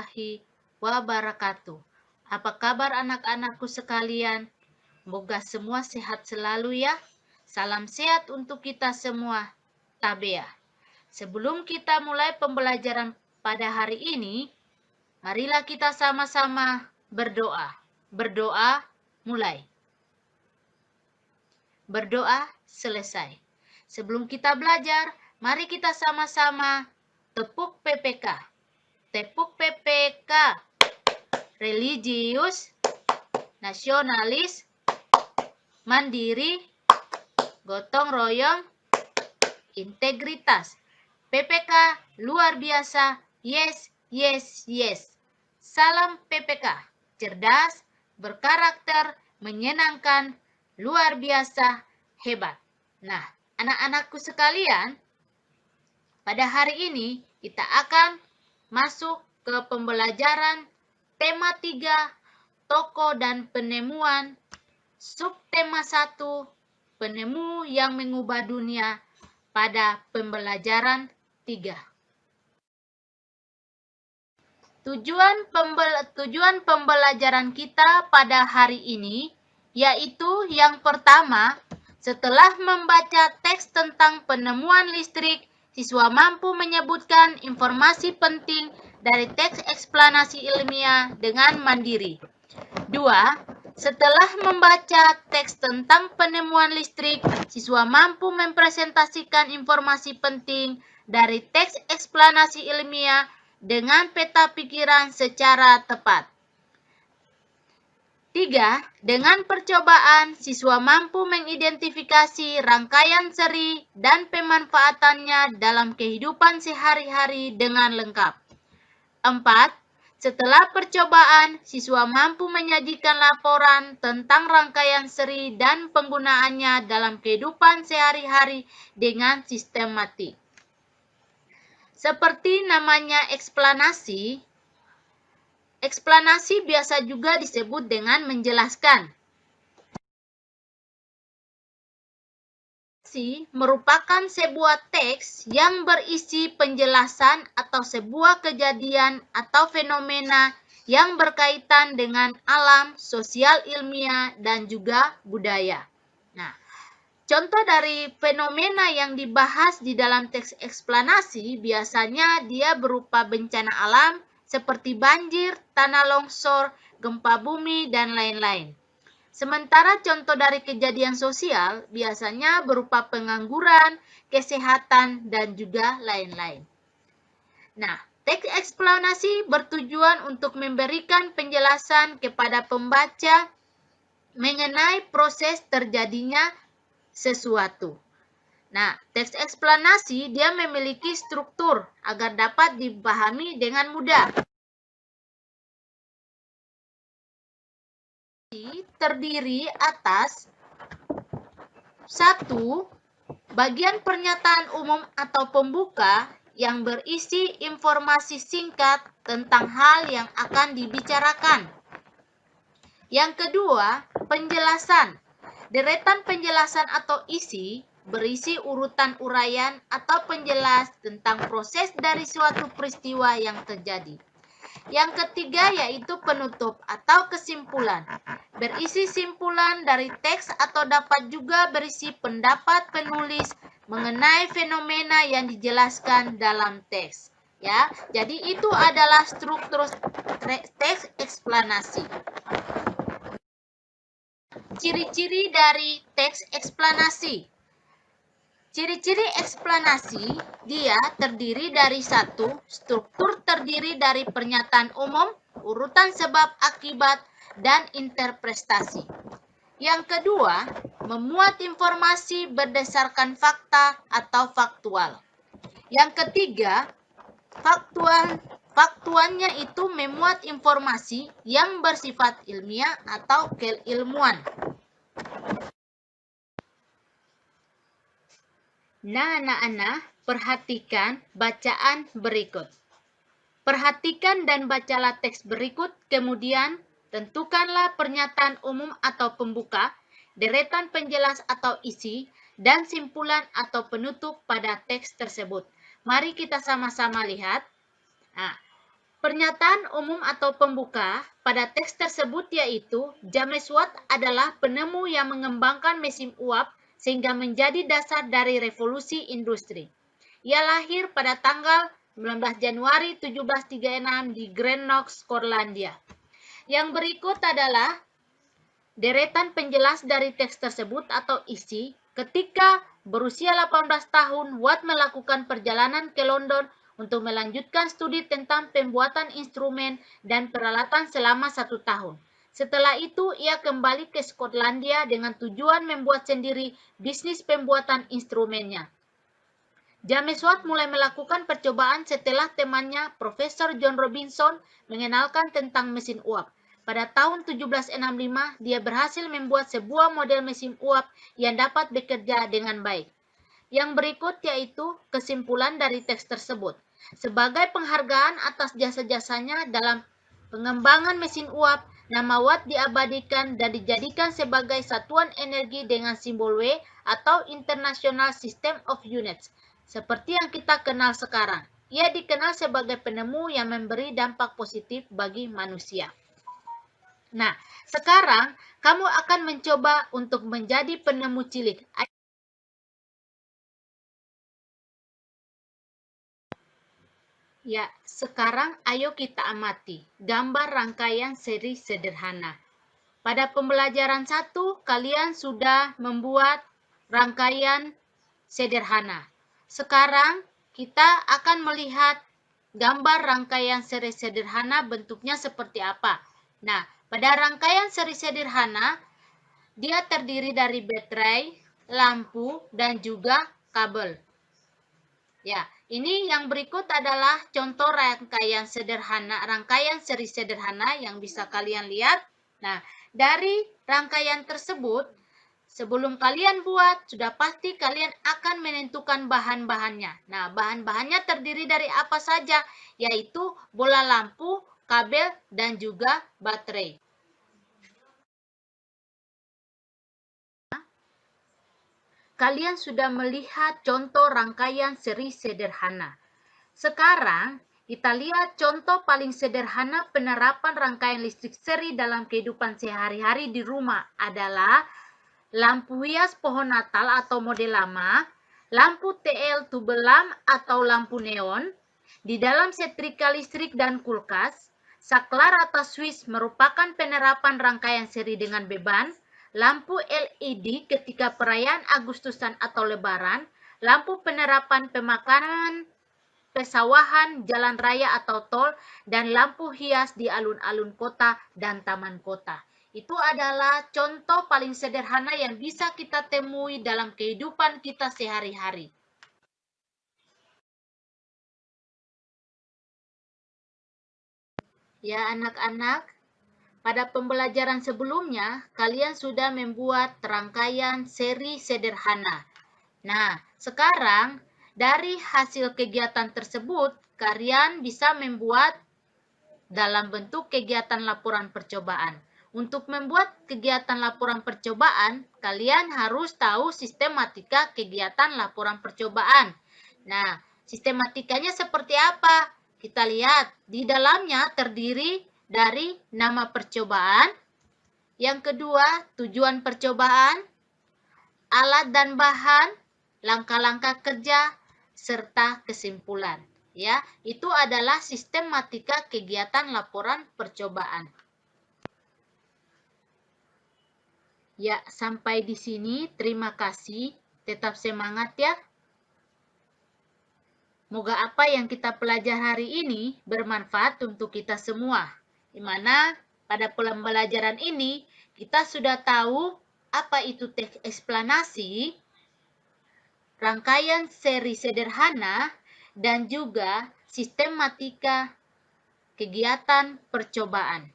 warahmatullahi wabarakatuh. Apa kabar anak-anakku sekalian? Semoga semua sehat selalu ya. Salam sehat untuk kita semua. Tabea. Sebelum kita mulai pembelajaran pada hari ini, marilah kita sama-sama berdoa. Berdoa mulai. Berdoa selesai. Sebelum kita belajar, mari kita sama-sama tepuk PPK. Tepuk PPK. Religius, nasionalis, mandiri, gotong royong, integritas. PPK luar biasa. Yes, yes, yes. Salam PPK. Cerdas, berkarakter, menyenangkan, luar biasa, hebat. Nah, anak-anakku sekalian, pada hari ini kita akan masuk ke pembelajaran tema 3, tokoh dan penemuan, subtema 1, penemu yang mengubah dunia pada pembelajaran 3. Tujuan pembelajaran kita pada hari ini yaitu yang pertama, setelah membaca teks tentang penemuan listrik, siswa mampu menyebutkan informasi penting dari teks eksplanasi ilmiah dengan mandiri. 2. Setelah membaca teks tentang penemuan listrik, siswa mampu mempresentasikan informasi penting dari teks eksplanasi ilmiah dengan peta pikiran secara tepat. 3. Dengan percobaan, siswa mampu mengidentifikasi rangkaian seri dan pemanfaatannya dalam kehidupan sehari-hari dengan lengkap. 4. Setelah percobaan, siswa mampu menyajikan laporan tentang rangkaian seri dan penggunaannya dalam kehidupan sehari-hari dengan sistematik. Seperti namanya eksplanasi, eksplanasi biasa juga disebut dengan menjelaskan. Merupakan sebuah teks yang berisi penjelasan atau sebuah kejadian atau fenomena yang berkaitan dengan alam, sosial ilmiah, dan juga budaya. Nah, contoh dari fenomena yang dibahas di dalam teks eksplanasi biasanya dia berupa bencana alam seperti banjir, tanah longsor, gempa bumi, dan lain-lain. Sementara contoh dari kejadian sosial biasanya berupa pengangguran, kesehatan, dan juga lain-lain. Nah, teks eksplanasi bertujuan untuk memberikan penjelasan kepada pembaca mengenai proses terjadinya sesuatu. Nah, teks eksplanasi dia memiliki struktur agar dapat dipahami dengan mudah. Terdiri atas 1. Bagian pernyataan umum atau pembuka yang berisi informasi singkat tentang hal yang akan dibicarakan. Yang kedua, penjelasan. Deretan penjelasan atau isi berisi urutan uraian atau penjelas tentang proses dari suatu peristiwa yang terjadi. Yang ketiga yaitu penutup atau kesimpulan. Berisi simpulan dari teks atau dapat juga berisi pendapat penulis mengenai fenomena yang dijelaskan dalam teks. Ya, jadi itu adalah struktur teks eksplanasi. Ciri-ciri dari teks eksplanasi. Ciri-ciri eksplanasi, dia terdiri dari 1. Struktur terdiri dari pernyataan umum, urutan sebab akibat, dan interpretasi. Yang kedua, memuat informasi berdasarkan fakta atau faktual. Yang ketiga, faktualnya itu memuat informasi yang bersifat ilmiah atau keilmuan. Nah, anak-anak, perhatikan bacaan berikut. Perhatikan dan bacalah teks berikut, kemudian tentukanlah pernyataan umum atau pembuka, deretan penjelas atau isi, dan simpulan atau penutup pada teks tersebut. Mari kita sama-sama lihat. Nah, Pernyataan umum atau pembuka pada teks tersebut yaitu James Watt adalah penemu yang mengembangkan mesin uap sehingga menjadi dasar dari revolusi industri. Ia lahir pada tanggal 19 Januari 1736 di Greenock, Skotlandia. Yang berikut adalah deretan penjelas dari teks tersebut atau isi. Ketika berusia 18 tahun, Watt melakukan perjalanan ke London untuk melanjutkan studi tentang pembuatan instrumen dan peralatan selama 1 tahun. Setelah itu, ia kembali ke Skotlandia dengan tujuan membuat sendiri bisnis pembuatan instrumennya. James Watt mulai melakukan percobaan setelah temannya, Profesor John Robinson, mengenalkan tentang mesin uap. Pada tahun 1765, dia berhasil membuat sebuah model mesin uap yang dapat bekerja dengan baik. Yang berikut yaitu kesimpulan dari teks tersebut. Sebagai penghargaan atas jasa-jasanya dalam pengembangan mesin uap, nama Watt diabadikan dan dijadikan sebagai satuan energi dengan simbol W atau International System of Units, seperti yang kita kenal sekarang. Ia dikenal sebagai penemu yang memberi dampak positif bagi manusia. Nah, sekarang kamu akan mencoba untuk menjadi penemu cilik. Ya, sekarang ayo kita amati gambar rangkaian seri sederhana. Pada pembelajaran 1, kalian sudah membuat rangkaian sederhana. Sekarang kita akan melihat gambar rangkaian seri sederhana bentuknya seperti apa. Nah, pada rangkaian seri sederhana, dia terdiri dari baterai, lampu, dan juga kabel. Ya, ini yang berikut adalah contoh rangkaian seri sederhana yang bisa kalian lihat. Nah, dari rangkaian tersebut, sebelum kalian buat, sudah pasti kalian akan menentukan bahan-bahannya. Nah, bahan-bahannya terdiri dari apa saja, yaitu bola lampu, kabel, dan juga baterai. Kalian sudah melihat contoh rangkaian seri sederhana. Sekarang, kita lihat contoh paling sederhana penerapan rangkaian listrik seri dalam kehidupan sehari-hari di rumah adalah lampu hias pohon Natal atau model lama, lampu TL tube lamp atau lampu neon, di dalam setrika listrik dan kulkas, saklar atau switch merupakan penerapan rangkaian seri dengan beban, lampu LED ketika perayaan Agustusan atau Lebaran, lampu penerapan pemakanan, pesawahan, jalan raya atau tol, dan lampu hias di alun-alun kota dan taman kota. Itu adalah contoh paling sederhana yang bisa kita temui dalam kehidupan kita sehari-hari. Ya anak-anak, pada pembelajaran sebelumnya, kalian sudah membuat rangkaian seri sederhana. Nah, sekarang dari hasil kegiatan tersebut, kalian bisa membuat dalam bentuk kegiatan laporan percobaan. Untuk membuat kegiatan laporan percobaan, kalian harus tahu sistematika kegiatan laporan percobaan. Nah, sistematikanya seperti apa? Kita lihat, di dalamnya terdiri dari nama percobaan, yang kedua tujuan percobaan, alat dan bahan, langkah-langkah kerja, serta kesimpulan. Ya, itu adalah sistematika kegiatan laporan percobaan. Ya, sampai di sini. Terima kasih. Tetap semangat ya. Moga apa yang kita pelajari hari ini bermanfaat untuk kita semua. Di mana pada pembelajaran ini kita sudah tahu apa itu teks eksplanasi, rangkaian seri sederhana, dan juga sistematika kegiatan percobaan.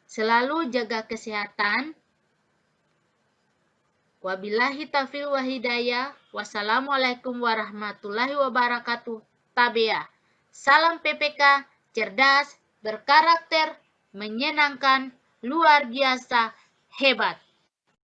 Selalu jaga kesehatan. Wabillahi taufiq wa hidayah. Wassalamualaikum warahmatullahi wabarakatuh. Tabea. Salam PPK. Cerdas, berkarakter, menyenangkan, luar biasa, hebat.